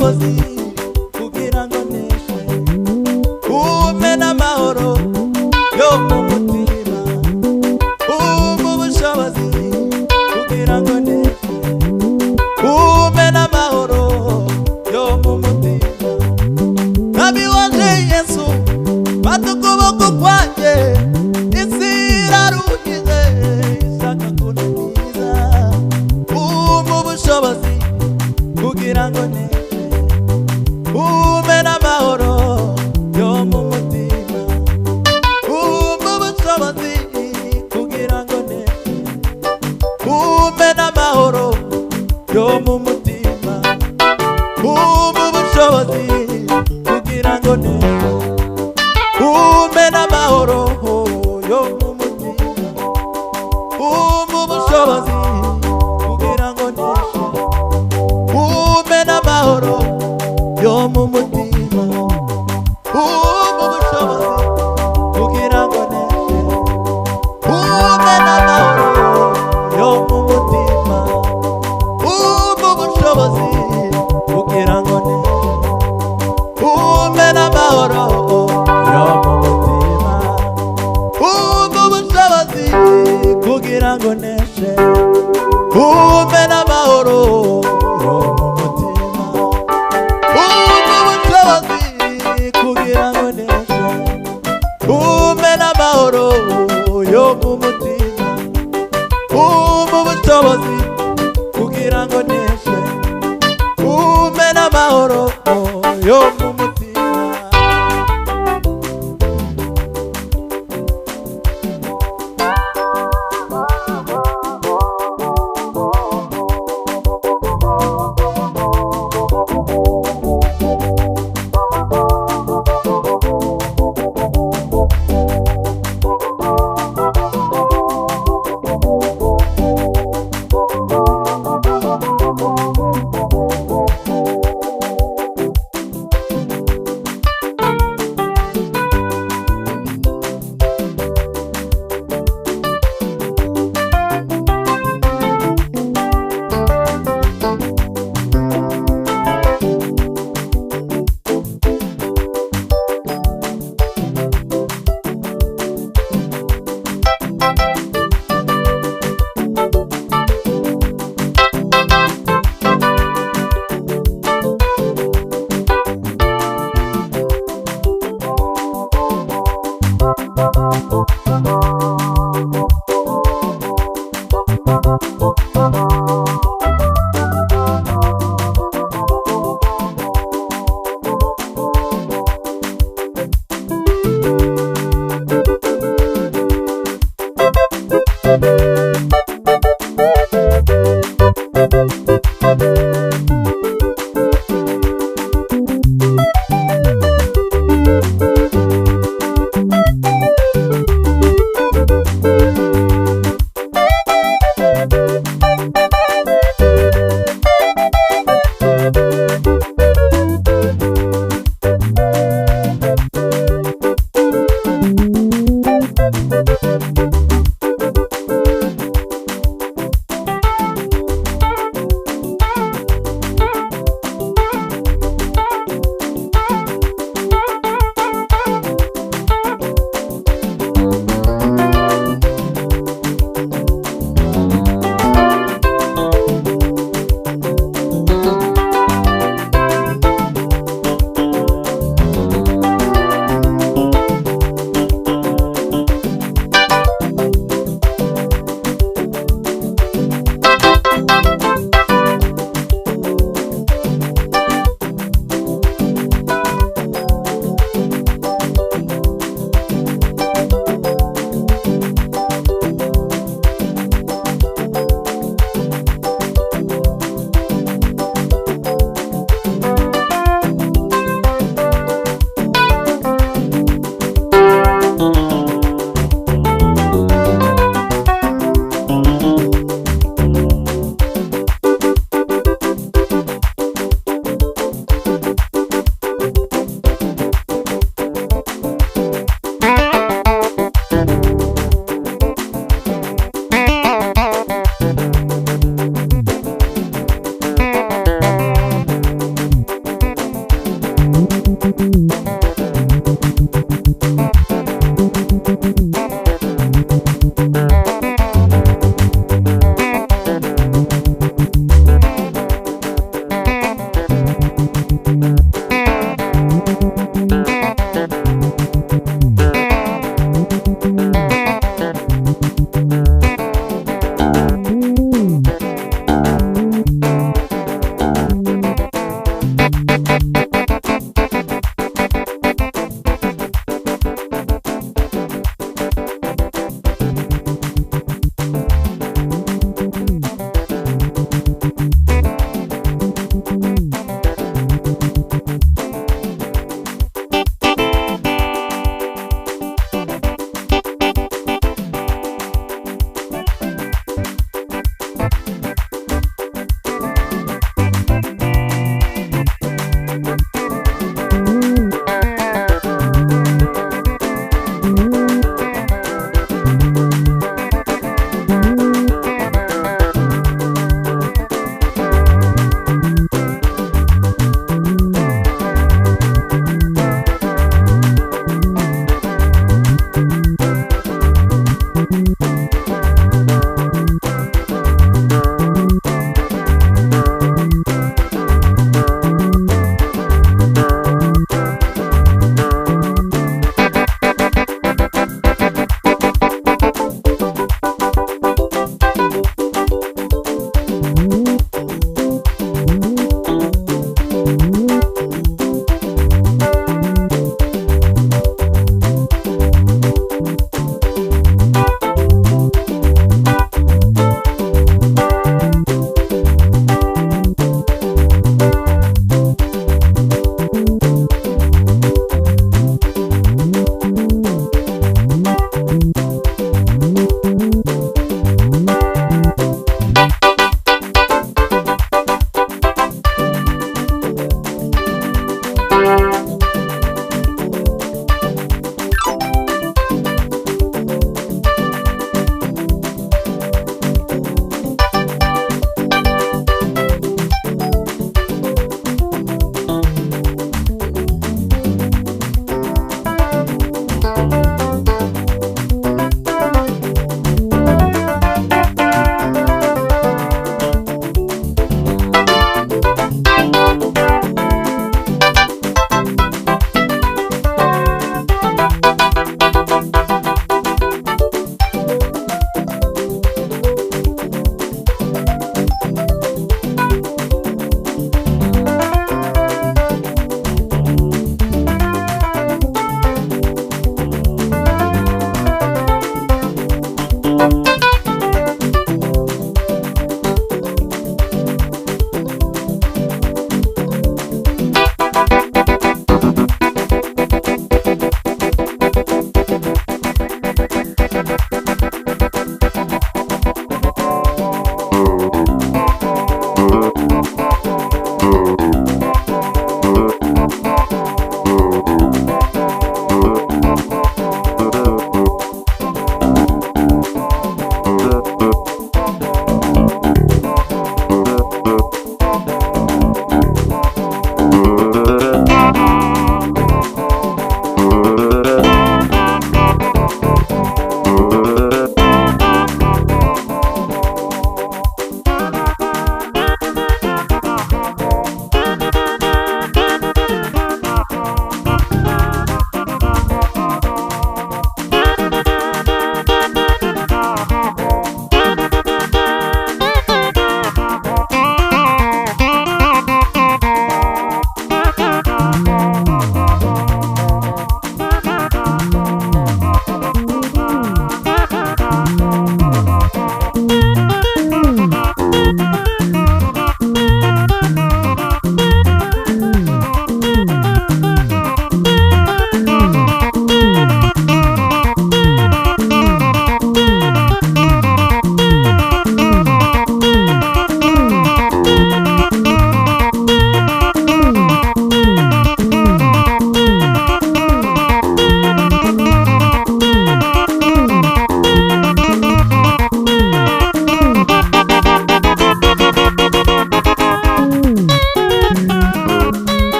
ubushobozi kugira ngo neshe, umpe n'amahoro yo mu mutima, umpe ubushobozi kugira ngo neshe, umpe n'amahoro yo mu mutima. Mwami wanje Yesu, fata ukuboko kwanjye, isi iraruhije ishaka kunaniza, umpe ubushobozi kugira ngo neshe, umpe n'amahoro yo mu mutima, umpe ubushobozi kugira ngo neshe, umpe n'amahoro yo mu mutima, umpe ubushobozi kugira ngo neshe, umpe n'amahoro yo mu mutima, umpe ubushobozi kugira ngo neshe, umpe n'amahoro yo mu mutima, umpe ubushobozi kugira ngo neshe, umpe n'amahoro yo mu mutima, umpe ubushobozi kugira ngo neshe, umpe n'amahoro yo mu mutima, umpe ubushobozi kugira ngo neshe, umpe n'amahoro yo mu mutima, umpe ubushobozi kugira ngo neshe, umpe n'amahoro yo mu mutima, umpe ubushobozi kugira ngo neshe, umpe n'amahoro yo mu